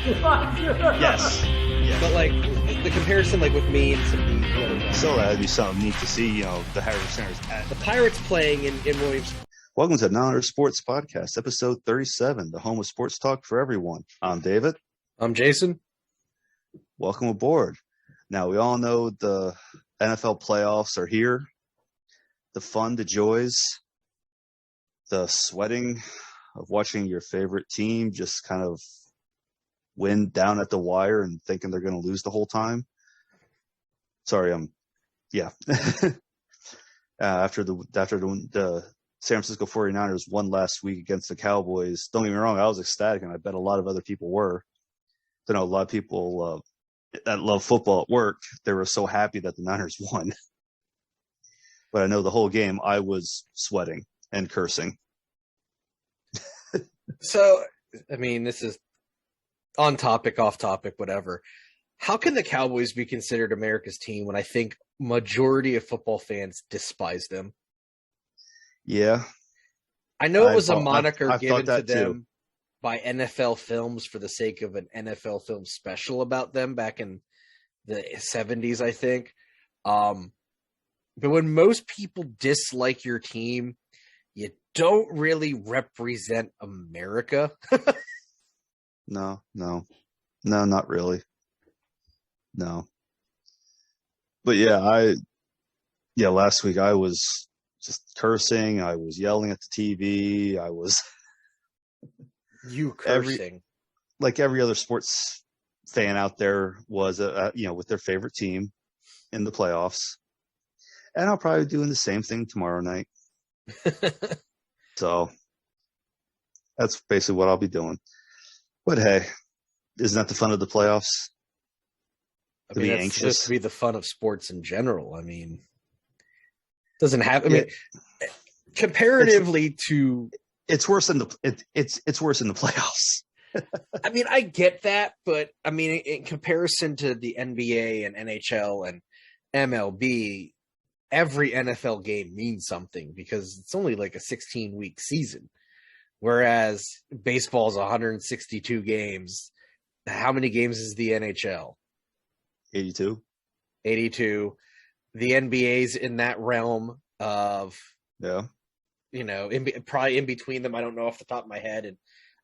Yes. But like the comparison, like with me and some of the other guys. So that'd be something neat to see, the Harris Centers at The Pirates playing in Williams. Welcome to Non Sports Podcast, episode 37, the home of sports talk for everyone. I'm David. I'm Jason. Welcome aboard. Now, we all know the NFL playoffs are here. The fun, the joys, the sweating of watching your favorite team just kind of win down at the wire and thinking they're going to lose the whole time. Sorry, after the San Francisco 49ers won last week against the Cowboys, don't get me wrong, I was ecstatic, and I bet a lot of other people were. I know a lot of people that love football at work, they were so happy that the Niners won. But I know the whole game I was sweating and cursing. So, I mean, this is on topic, off topic, whatever. How can the Cowboys be considered America's team when I think majority of football fans despise them? Yeah. I know it was a moniker given to them too by NFL Films for the sake of an NFL film special about them back in the 70s, I think. But when most people dislike your team, you don't really represent America. No, not really. No. But last week I was just cursing. I was yelling at the TV. I was you cursing. Like every other sports fan out there was, with their favorite team in the playoffs. And I'll probably be doing the same thing tomorrow night. So that's basically what I'll be doing. But hey, isn't that the fun of the playoffs? I mean, that's supposed to be the fun of sports in general. I mean, doesn't have. I mean, comparatively to, it's worse than it's worse in the playoffs. I mean, I get that, but I mean, in comparison to the NBA and NHL and MLB, every NFL game means something because it's only like a 16-week season. Whereas baseball is 162 games. How many games is the NHL? 82. 82. The NBA's in that realm of, probably in between them. I don't know off the top of my head. And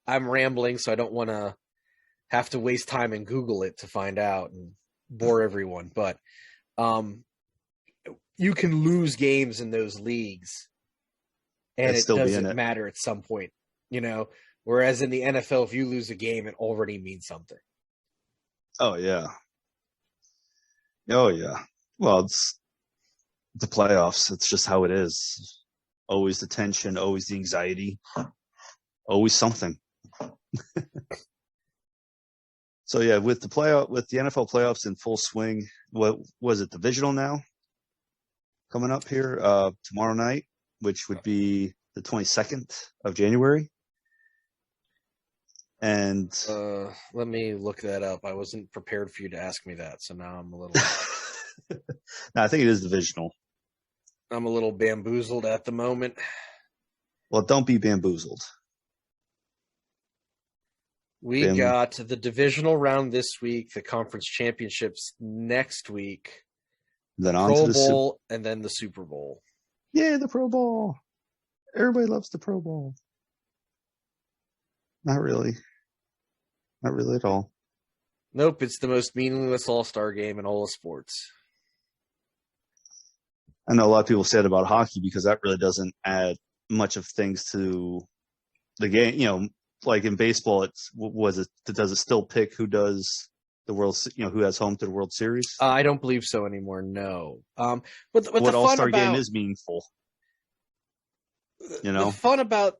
I'm rambling, so I don't want to have to waste time and Google it to find out and bore everyone. But you can lose games in those leagues, and it doesn't matter at some point. Whereas in the NFL, if you lose a game, it already means something. Oh, yeah. Well, it's the playoffs. It's just how it is. Always the tension, always the anxiety, always something. So, yeah, with the NFL playoffs in full swing, what was it, divisional now? Coming up here tomorrow night, which would be the 22nd of January. And let me look that up. I wasn't prepared for you to ask me that, so now I'm a little. No, I think it is divisional. I'm a little bamboozled at the moment. Well, don't be bamboozled. We got the divisional round this week, the conference championships next week, then on to the Pro Bowl, and then the Super Bowl. Yeah, the Pro Bowl. Everybody loves the Pro Bowl. Not really. Not really at all. Nope, it's the most meaningless all-star game in all of sports. I know a lot of people say it about hockey because that really doesn't add much of things to the game. Like in baseball, does it still pick who does the World, who has home to the World Series? I don't believe so anymore. No. But what all-star game is meaningful? The fun about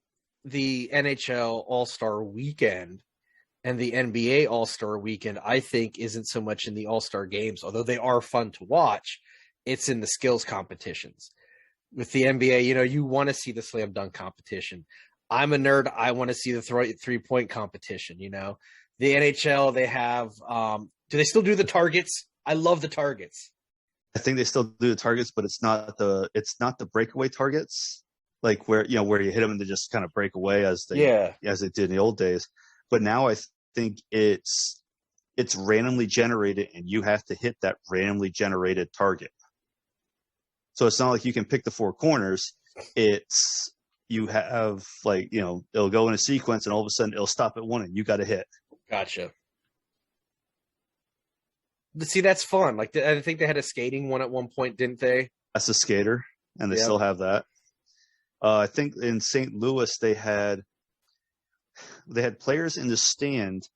the NHL All-Star Weekend and the NBA All-Star Weekend, I think, isn't so much in the All-Star games, although they are fun to watch. It's in the skills competitions. With the NBA, you want to see the slam dunk competition. I'm a nerd. I want to see the three-point competition. The NHL, they have. Do they still do the targets? I love the targets. I think they still do the targets, but it's not the breakaway targets. Like where you hit them and they just kind of break away as they did in the old days. But now I think it's randomly generated, and you have to hit that randomly generated target. So it's not like you can pick the four corners. It's you have like, it'll go in a sequence, and all of a sudden it'll stop at one, and you got to hit. Gotcha. See, that's fun. Like, I think they had a skating one at one point, didn't they? That's a skater, and they still have that. I think in St. Louis they had players in the stand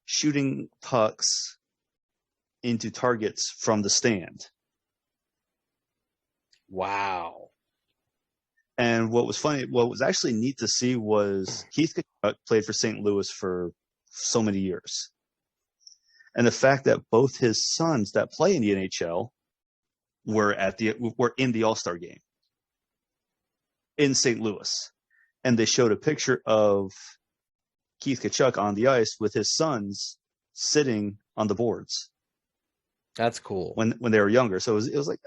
shooting pucks into targets from the stand. Wow. And what was actually neat to see was Keith Tkachuk played for St. Louis for so many years. And the fact that both his sons that play in the NHL were in the All-Star game in St. Louis. And they showed a picture of Keith Tkachuk on the ice with his sons sitting on the boards. That's cool. When they were younger. So it was like,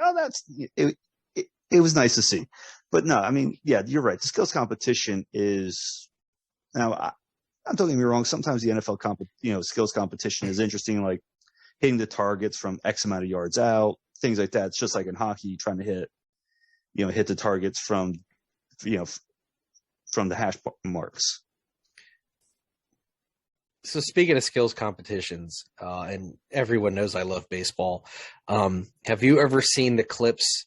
it was nice to see. But no, I mean, yeah, you're right. The skills competition is now. Don't get me wrong. Sometimes the NFL skills competition is interesting, like hitting the targets from X amount of yards out, things like that. It's just like in hockey, trying to hit the targets from the hash marks. So speaking of skills competitions, and everyone knows I love baseball. Have you ever seen the clips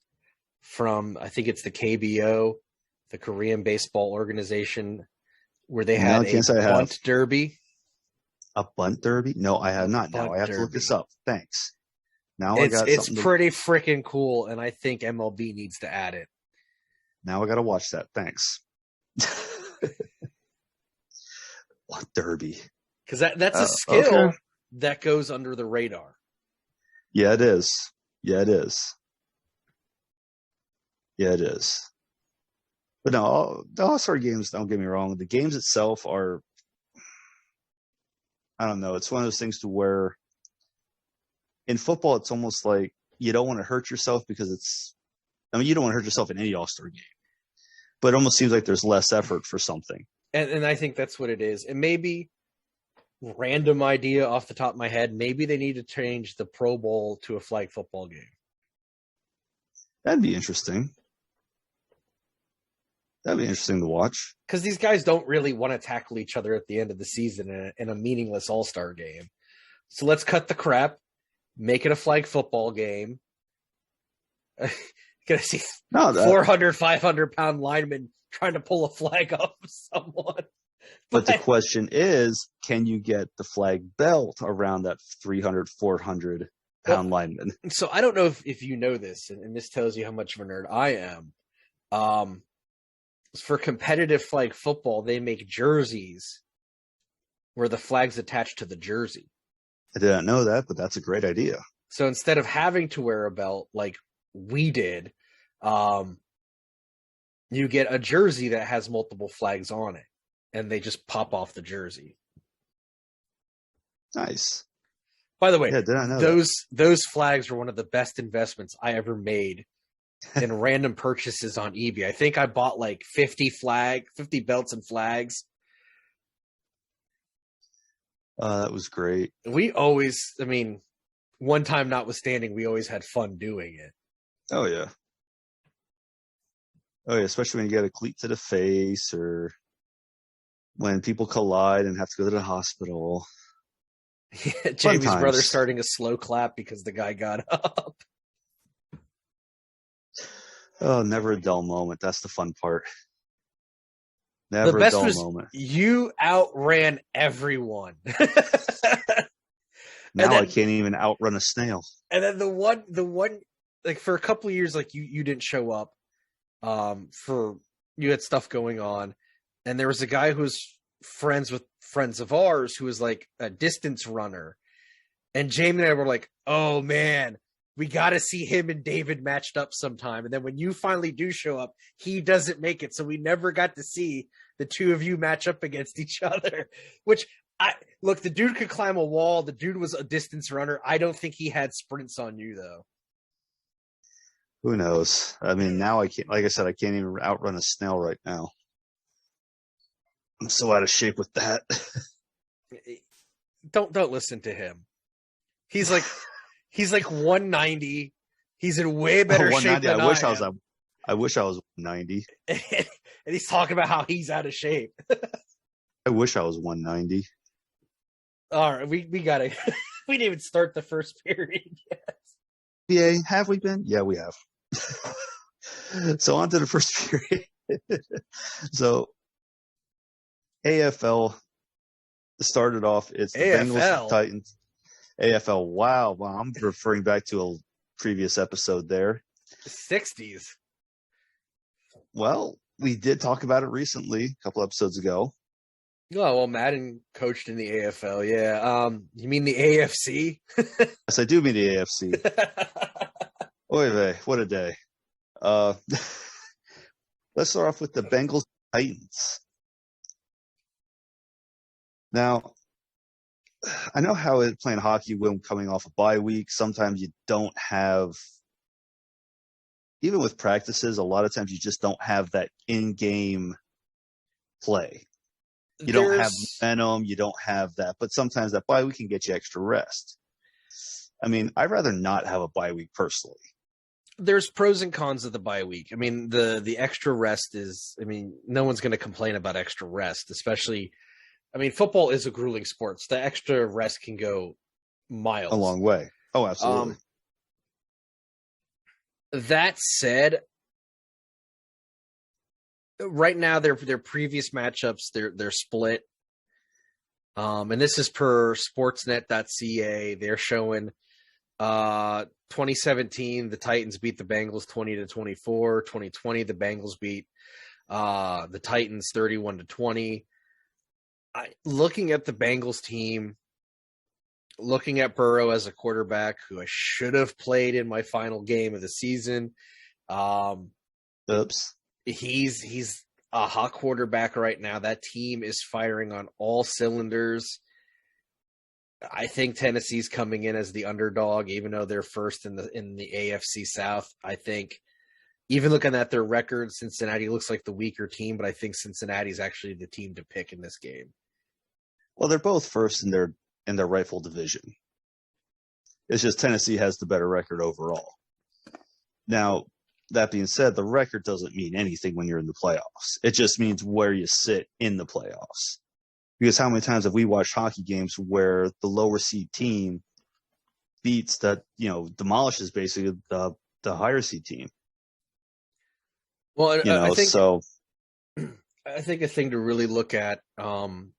from, I think it's the KBO, the Korean Baseball Organization, where they had a bunt derby? A bunt derby? No, I have not. Now I have to look this up. Thanks. Now it's pretty freaking cool, and I think MLB needs to add it. Now I got to watch that. Thanks. Bunt derby. Because that's a skill that goes under the radar. Yeah, it is. Yeah, it is. Yeah, it is. But no, the All-Star games, don't get me wrong, the games itself are, I don't know, it's one of those things to where in football, it's almost like you don't want to hurt yourself because you don't want to hurt yourself in any All-Star game. But it almost seems like there's less effort for something. And I think that's what it is. And maybe, random idea off the top of my head, maybe they need to change the Pro Bowl to a flag football game. That'd be interesting. That'd be interesting to watch. Because these guys don't really want to tackle each other at the end of the season in a meaningless All-Star game. So let's cut the crap, make it a flag football game. Gonna see 400, 500-pound linemen trying to pull a flag off of someone. But the question is, can you get the flag belt around that 300, 400-pound lineman? So I don't know if you know this, and this tells you how much of a nerd I am. For competitive flag football, they make jerseys where the flag's attached to the jersey. I didn't know that, but that's a great idea. So instead of having to wear a belt like we did, you get a jersey that has multiple flags on it, and they just pop off the jersey. Nice. By the way, did I know those flags were one of the best investments I ever made in random purchases on eBay. I think I bought like 50 belts and flags. That was great. We always, one time notwithstanding, we always had fun doing it. Oh yeah. Oh yeah, especially when you get a cleat to the face or when people collide and have to go to the hospital. Jamie's brother starting a slow clap because the guy got up. Oh, never a dull moment. That's the fun part. Never a dull moment. You outran everyone. Now I can't even outrun a snail. And then the one, like for a couple of years, like you didn't show up. You had stuff going on, and there was a guy who was friends with friends of ours who was like a distance runner, and Jamie and I were like, "Oh man, we got to see him and David matched up sometime." And then when you finally do show up, he doesn't make it. So we never got to see the two of you match up against each other, which look, the dude could climb a wall. The dude was a distance runner. I don't think he had sprints on you though. Who knows? Now I can't, like I said, I can't even outrun a snail right now. I'm so out of shape with that. Don't listen to him. He's like 190. He's in way better shape 190. than I wish I I was. am. I wish I was 190. And he's talking about how he's out of shape. I wish I was 190. All right, we gotta. We didn't even start the first period yet. Yeah, have we been? Yeah, we have. So on to the first period. So AFL started off. It's the Bengals and Titans. AFL. Wow. I'm referring back to a previous episode there. 60s. Well, we did talk about it recently, a couple episodes ago. Oh, well, Madden coached in the AFL. Yeah. You mean the AFC? Yes, I do mean the AFC. Oy vey, what a day. Let's start off with the Bengals Titans. Now, I know how it playing hockey when coming off a bye week. Sometimes you don't have, even with practices, a lot of times you just don't have that in-game play. You don't have momentum. You don't have that. But sometimes that bye week can get you extra rest. I mean, I'd rather not have a bye week personally. There's pros and cons of the bye week. I mean, the extra rest is, I mean, no one's going to complain about extra rest, especially, I mean, football is a grueling sport. So the extra rest can go miles. A long way. Oh, absolutely. That said, right now their previous matchups, they're split. And this is per sportsnet.ca. They're showing 2017, the Titans beat the Bengals 20-24. 2020, the Bengals beat the Titans 31-20. Looking at the Bengals team, looking at Burrow as a quarterback who I should have played in my final game of the season. Oops. He's a hot quarterback right now. That team is firing on all cylinders. I think Tennessee's coming in as the underdog, even though they're first in the AFC South. I think, even looking at their record, Cincinnati looks like the weaker team, but I think Cincinnati's actually the team to pick in this game. Well, they're both first in their rightful division. It's just Tennessee has the better record overall. Now, that being said, the record doesn't mean anything when you're in the playoffs. It just means where you sit in the playoffs. Because how many times have we watched hockey games where the lower seed team beats demolishes basically the higher seed team? Well, I think a thing to really look at, and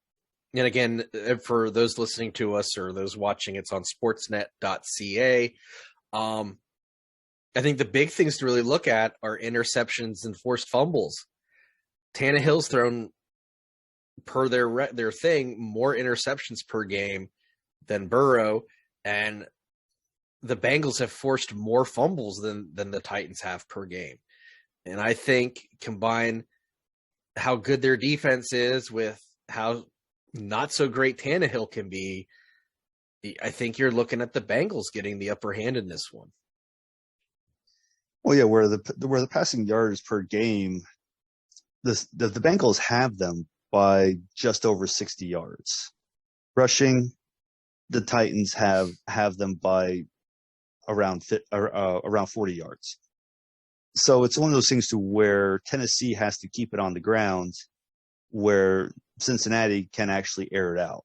again, for those listening to us or those watching, it's on sportsnet.ca. I think the big things to really look at are interceptions and forced fumbles. Tannehill's thrown, per their thing, more interceptions per game than Burrow, and the Bengals have forced more fumbles than the Titans have per game. And I think combine how good their defense is with how not so great Tannehill can be, I think you're looking at the Bengals getting the upper hand in this one. Well, yeah, where the passing yards per game, the Bengals have them by just over 60 yards. Rushing, the Titans have them by around 40 yards. So it's one of those things to where Tennessee has to keep it on the ground, where Cincinnati can actually air it out.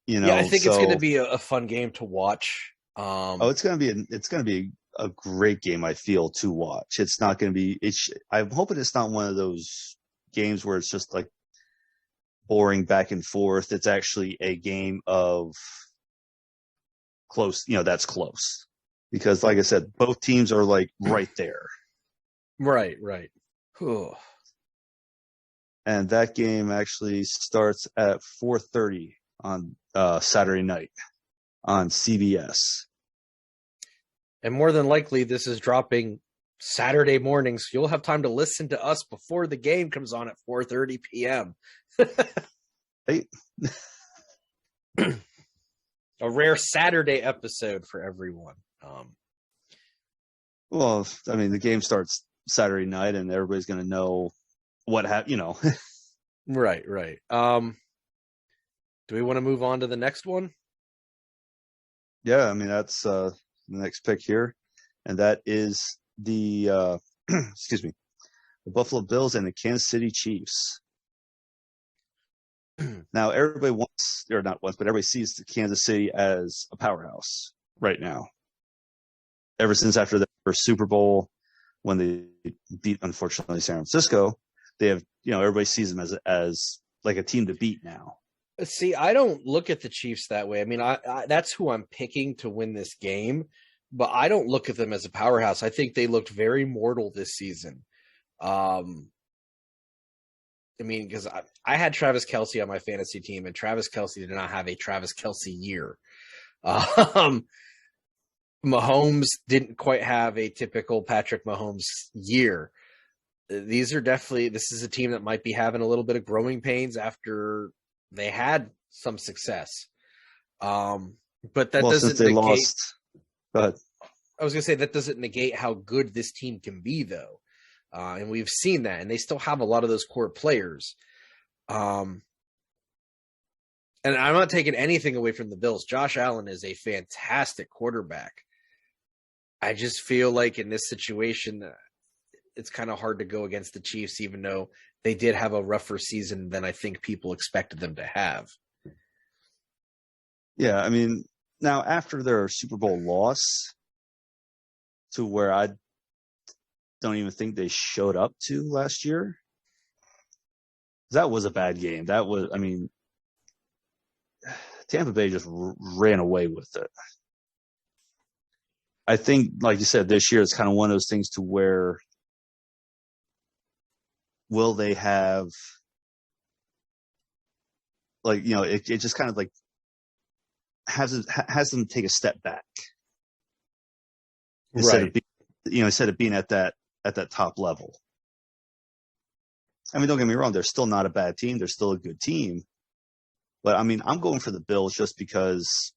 Yeah, I think it's going to be a fun game to watch. It's going to be a great game, I feel, to watch. It's not going to be. I'm hoping it's not one of those games where it's just like boring back and forth. It's actually a game of close. That's close, because, like I said, both teams are like right there. Right. Whew. And that game actually starts at 4:30 on Saturday night on CBS. And more than likely, this is dropping Saturday morning, so you'll have time to listen to us before the game comes on at 4:30 p.m. Hey. A rare Saturday episode for everyone. Well, I mean, the game starts Saturday night, and everybody's going to know what happened. Right. Do we want to move on to the next one? Yeah, I mean that's the next pick here, and that is the excuse me, the Buffalo Bills and the Kansas City Chiefs. Now everybody wants, or not wants, but everybody sees the Kansas City as a powerhouse right now. Ever since after the first Super Bowl, when they beat, unfortunately, San Francisco, they have, everybody sees them as like a team to beat now. See, I don't look at the Chiefs that way. I mean, I that's who I'm picking to win this game, but I don't look at them as a powerhouse. I think they looked very mortal this season. I mean, because I had Travis Kelce on my fantasy team, and Travis Kelce did not have a Travis Kelce year. Mahomes didn't quite have a typical Patrick Mahomes year. This is a team that might be having a little bit of growing pains after they had some success. But that doesn't negate. Lost. Go ahead. I was going to say that doesn't negate how good this team can be, though. And we've seen that, and they still have a lot of those core players. And I'm not taking anything away from the Bills. Josh Allen is a fantastic quarterback. I just feel like in this situation, it's kind of hard to go against the Chiefs, even though they did have a rougher season than I think people expected them to have. Yeah, I mean, now after their Super Bowl loss, to where I don't even think they showed up to last year, that was a bad game. That was, I mean, Tampa Bay just ran away with it. I think, like you said, this year it's kind of one of those things to where will they have, like, it just kind of like has them take a step back instead of being at that top level. I mean, don't get me wrong, they're still not a bad team. They're still a good team. But I mean, I'm going for the Bills just because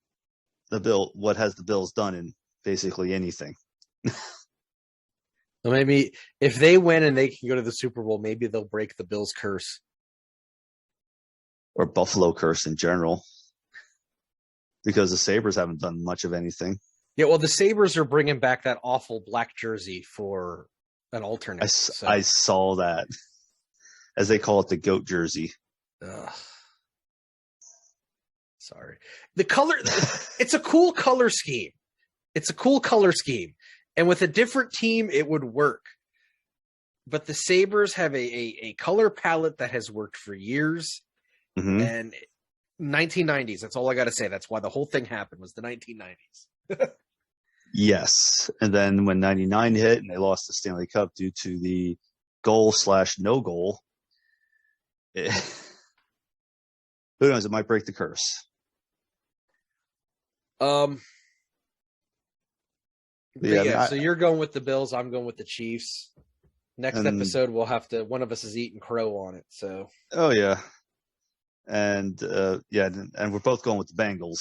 what has the Bills done in basically anything? Well, maybe if they win and they can go to the Super Bowl, maybe they'll break the Bills curse. Or Buffalo curse in general. Because the Sabres haven't done much of anything. Yeah, well, the Sabres are bringing back that awful black jersey for an alternate. I saw that. As they call it, the goat jersey. Ugh. Sorry. The color, it's a cool color scheme. And with a different team, it would work. But the Sabres have a color palette that has worked for years. Mm-hmm. And 1990s, that's all I got to say. That's why the whole thing happened, was the 1990s. Yes. And then when 99 hit and they lost the Stanley Cup due to the goal/no goal, who knows? It might break the curse. So you're going with the Bills. I'm going with the Chiefs. Next episode, we'll have to. One of us is eating crow on it. So. Oh yeah, and and we're both going with the Bengals.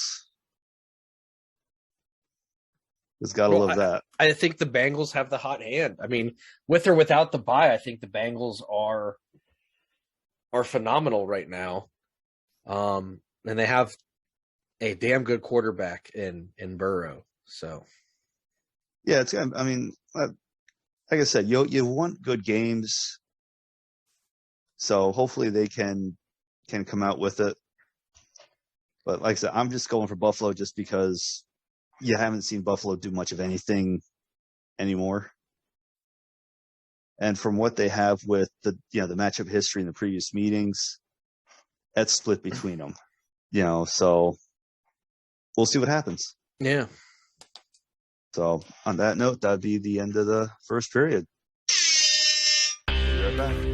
Just gotta love that. I think the Bengals have the hot hand. I mean, with or without the bye, I think the Bengals are phenomenal right now. And they have a damn good quarterback in Burrow. So. Yeah, it's. I mean, like I said, you want good games, so hopefully they can come out with it. But like I said, I'm just going for Buffalo just because you haven't seen Buffalo do much of anything anymore. And from what they have with the matchup history in the previous meetings, that's split between them. So we'll see what happens. Yeah. So on that note, that'd be the end of the first period. Be right back.